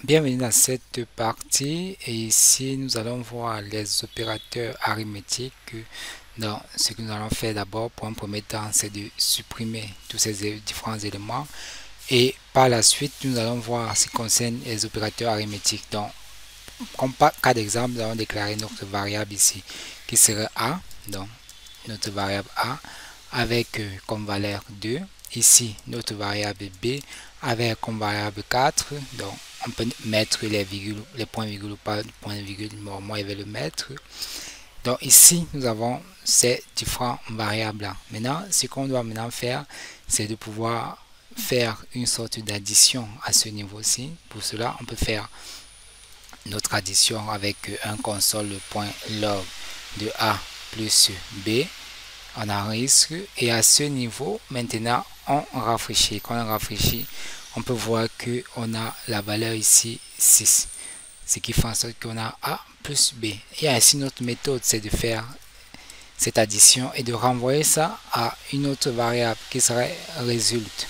Bienvenue dans cette partie et ici nous allons voir les opérateurs arithmétiques. Donc ce que nous allons faire d'abord pour un premier temps, c'est de supprimer tous ces différents éléments et par la suite nous allons voir ce qui concerne les opérateurs arithmétiques. Donc comme cas d'exemple, nous allons déclarer notre variable ici qui serait a, donc notre variable a avec comme valeur 2. Ici notre variable b avec comme variable 4. Donc on peut mettre les virgules, les points virgules ou pas point virgule, moi je vais le mettre. Donc ici nous avons ces différentes variables là. Maintenant ce qu'on doit maintenant faire, c'est de pouvoir faire une sorte d'addition à ce niveau-ci. Pour cela on peut faire notre addition avec un console.log de a plus b. On enregistre et à ce niveau maintenant on rafraîchit. Quand on rafraîchit, on peut voir que on a la valeur ici 6, ce qui fait en sorte qu'on a a plus b. Et ainsi notre méthode, c'est de faire cette addition et de renvoyer ça à une autre variable qui serait résulte.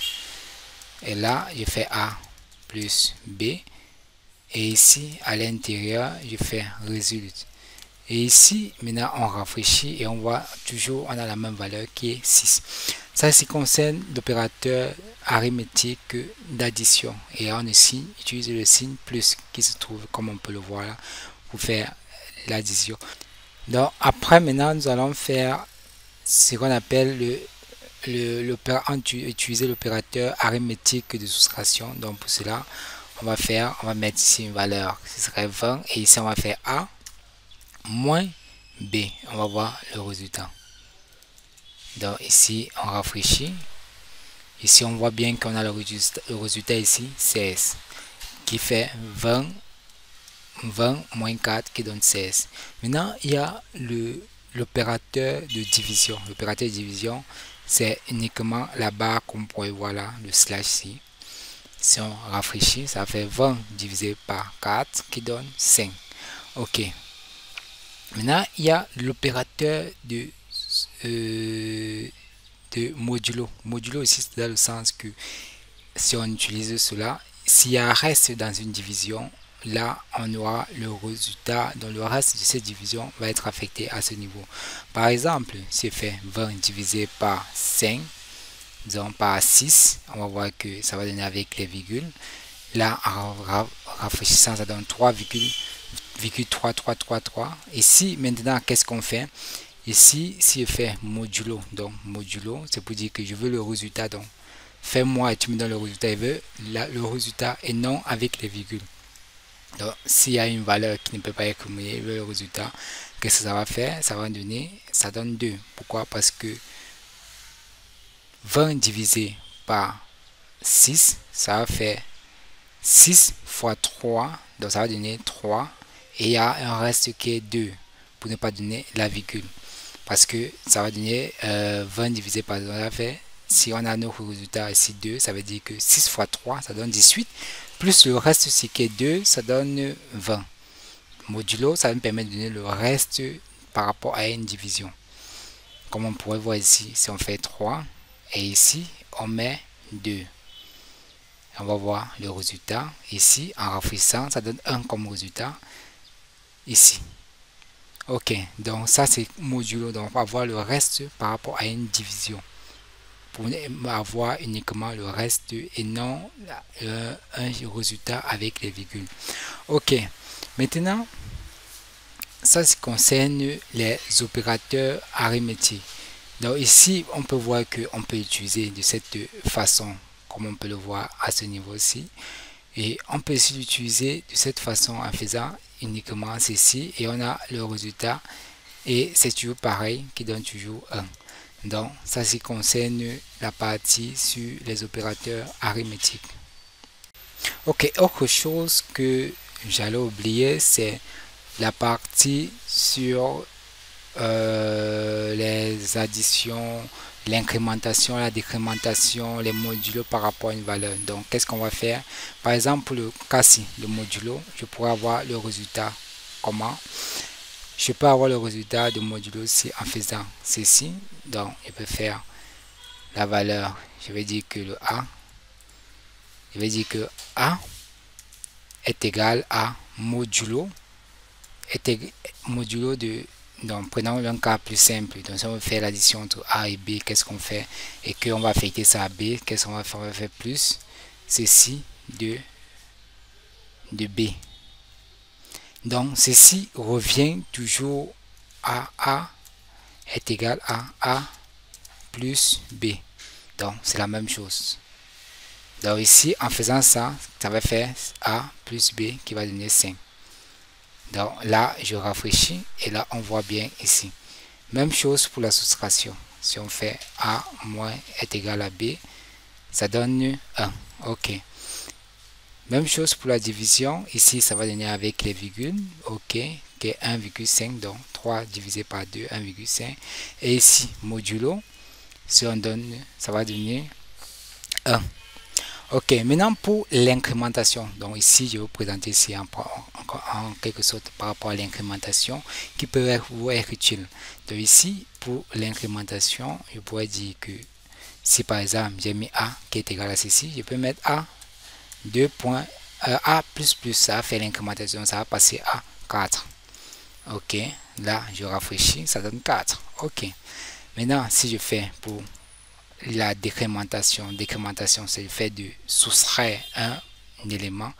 Et là je fais a plus b et ici à l'intérieur je fais résulte. Et ici, maintenant, on rafraîchit et on voit toujours, on a la même valeur qui est 6. Ça, c'est concerne l'opérateur arithmétique d'addition. Et on utilise le signe plus qui se trouve, comme on peut le voir là, pour faire l'addition. Donc, après, maintenant, nous allons faire ce qu'on appelle utiliser l'opérateur arithmétique de soustraction. Donc, pour cela, on va mettre ici une valeur, ce serait 20. Et ici, on va faire A moins b. On va voir le résultat. Donc ici on rafraîchit. Ici on voit bien qu'on a le résultat ici 16 qui fait 20 moins 4 qui donne 16. Maintenant il y a l'opérateur de division. L'opérateur de division, c'est uniquement la barre qu'on pourrait voir là, le slash ici. Si on rafraîchit, ça fait 20 divisé par 4 qui donne 5. Ok. Maintenant, il y a l'opérateur de modulo. Modulo ici, c'est dans le sens que si on utilise cela, s'il y a un reste dans une division, là, on aura le résultat, dont le reste de cette division va être affecté à ce niveau. Par exemple, si je fais 20 divisé par 5, disons par 6, on va voir que ça va donner avec les virgules. Là, en rafraîchissant, ça donne 3,3333. Ici, maintenant, qu'est-ce qu'on fait? Ici, si je fais modulo, donc modulo, c'est pour dire que je veux le résultat. Donc, fais-moi et tu me donnes le résultat. Je veux le résultat et non avec les virgules. Donc, s'il y a une valeur qui ne peut pas être cumulée, je veux le résultat. Qu'est-ce que ça va faire? Ça va donner, ça donne 2. Pourquoi? Parce que 20 divisé par 6, ça va faire 6 fois 3, donc ça va donner 3. Et il y a un reste qui est 2, pour ne pas donner la virgule. Parce que ça va donner 20 divisé par 2, ça fait, si on a notre résultat ici 2, ça veut dire que 6 fois 3, ça donne 18. Plus le reste ici qui est 2, ça donne 20. Modulo, ça me permet de donner le reste par rapport à une division. Comme on pourrait voir ici, si on fait 3, et ici, on met 2. On va voir le résultat. Ici, en rafraîchissant, ça donne 1 comme résultat. Ici. Ok, donc ça c'est modulo. Donc on va voir le reste par rapport à une division. Pour avoir uniquement le reste et non un résultat avec les virgules. Ok, maintenant, ça concerne les opérateurs arithmétiques. Donc ici, on peut voir qu'on peut utiliser de cette façon, comme on peut le voir à ce niveau-ci. Et on peut aussi l'utiliser de cette façon en faisant uniquement ceci et on a le résultat et c'est toujours pareil qui donne toujours 1. Donc ça concerne la partie sur les opérateurs arithmétiques. Ok, autre chose que j'allais oublier, c'est la partie sur les additions, l'incrémentation, la décrémentation, les modulos par rapport à une valeur. Donc, qu'est-ce qu'on va faire? Par exemple, pour le cas-ci, le modulo, je pourrais avoir le résultat. Comment? Je peux avoir le résultat de modulo si en faisant ceci. Donc, je peux faire la valeur. Je vais dire que le A, je vais dire que A est égal à modulo, modulo de, donc prenons un cas plus simple. Donc si on veut faire l'addition entre A et B, qu'est-ce qu'on fait? Et qu'on va affecter ça à B, qu'est-ce qu'on va faire? On va faire plus ceci de B. Donc ceci revient toujours à A est égal à A plus B. Donc c'est la même chose. Donc ici, en faisant ça, ça va faire A plus B qui va donner 5. Donc là, je rafraîchis et là, on voit bien ici. Même chose pour la soustraction. Si on fait A moins est égal à B, ça donne 1. OK. Même chose pour la division. Ici, ça va donner avec les virgules. OK. Qui est 1,5. Donc 3 divisé par 2, 1,5. Et ici, modulo. Si on donne, ça va donner 1. Ok, maintenant pour l'incrémentation. Donc ici, je vais vous présenter ici en quelque sorte par rapport à l'incrémentation qui peut vous être utile. Donc ici, pour l'incrémentation, je pourrais dire que si par exemple j'ai mis A qui est égal à ceci, je peux mettre A 2 points, A plus plus, ça va faire l'incrémentation, ça va passer à 4. Ok, là je rafraîchis, ça donne 4. Ok, maintenant si je fais pour la décrémentation, c'est le fait de soustraire un élément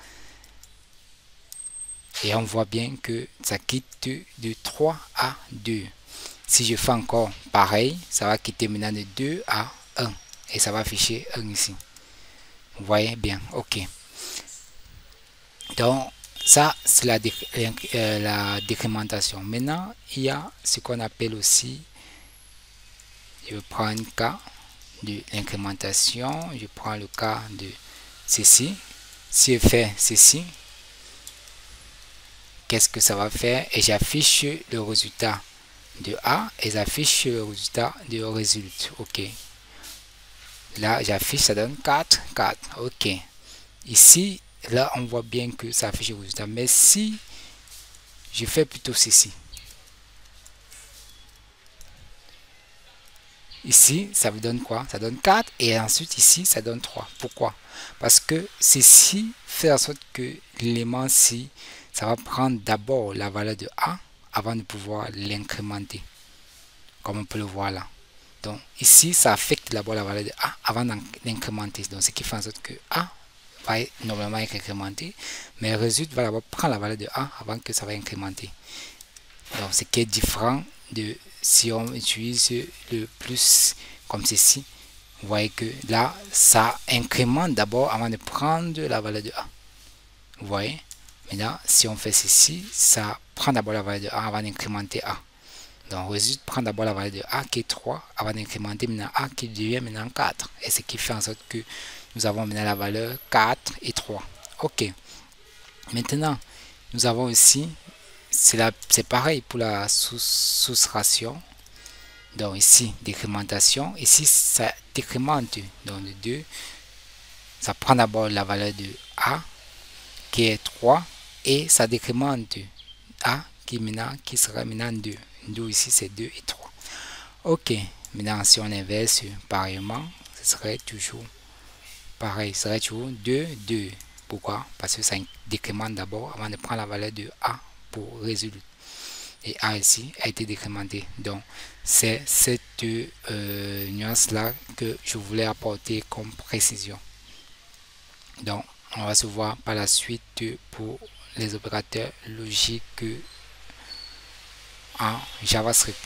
et on voit bien que ça quitte de 3 à 2. Si je fais encore pareil, ça va quitter maintenant de 2 à 1 et ça va afficher 1 ici. Vous voyez bien, ok. Donc ça c'est la décrémentation. Maintenant il y a ce qu'on appelle aussi, je vais prendre un cas de l'incrémentation, je prends le cas de ceci. Si je fais ceci, qu'est-ce que ça va faire? Et j'affiche le résultat de A et j'affiche le résultat de résultat. Ok. Là, j'affiche, ça donne 4, 4. Ok. Ici, là, on voit bien que ça affiche le résultat. Mais si je fais plutôt ceci, ici, ça vous donne quoi? Ça donne 4 et ensuite ici, ça donne 3. Pourquoi? Parce que ceci fait en sorte que l'élément ci, ça va prendre d'abord la valeur de A avant de pouvoir l'incrémenter. Comme on peut le voir là. Donc ici, ça affecte d'abord la valeur de A avant d'incrémenter. Donc ce qui fait en sorte que A va normalement être incrémenté, mais le résultat va d'abord prendre la valeur de A avant que ça va incrémenter. Donc ce qui est différent de si on utilise le plus comme ceci. Vous voyez que là, ça incrémente d'abord avant de prendre la valeur de A. Vous voyez? Maintenant, si on fait ceci, ça prend d'abord la valeur de A avant d'incrémenter A. Donc, résultat prend d'abord la valeur de A qui est 3 avant d'incrémenter maintenant A qui devient maintenant 4. Et ce qui fait en sorte que nous avons maintenant la valeur 4 et 3. Ok. Maintenant, nous avons aussi, c'est pareil pour la soustraction. Donc ici, décrémentation. Ici, ça décrémente. Donc de 2, ça prend d'abord la valeur de A qui est 3 et ça décrémente A qui sera maintenant 2. 2 ici, c'est 2 et 3. Ok. Maintenant, si on inverse pareillement, ce serait toujours pareil. Ce serait toujours 2, 2. Pourquoi? Parce que ça décrémente d'abord avant de prendre la valeur de A pour résultat. Et A ici a été décrémenté. Donc, c'est cette nuance-là que je voulais apporter comme précision. Donc, on va se voir par la suite pour les opérateurs logiques en JavaScript.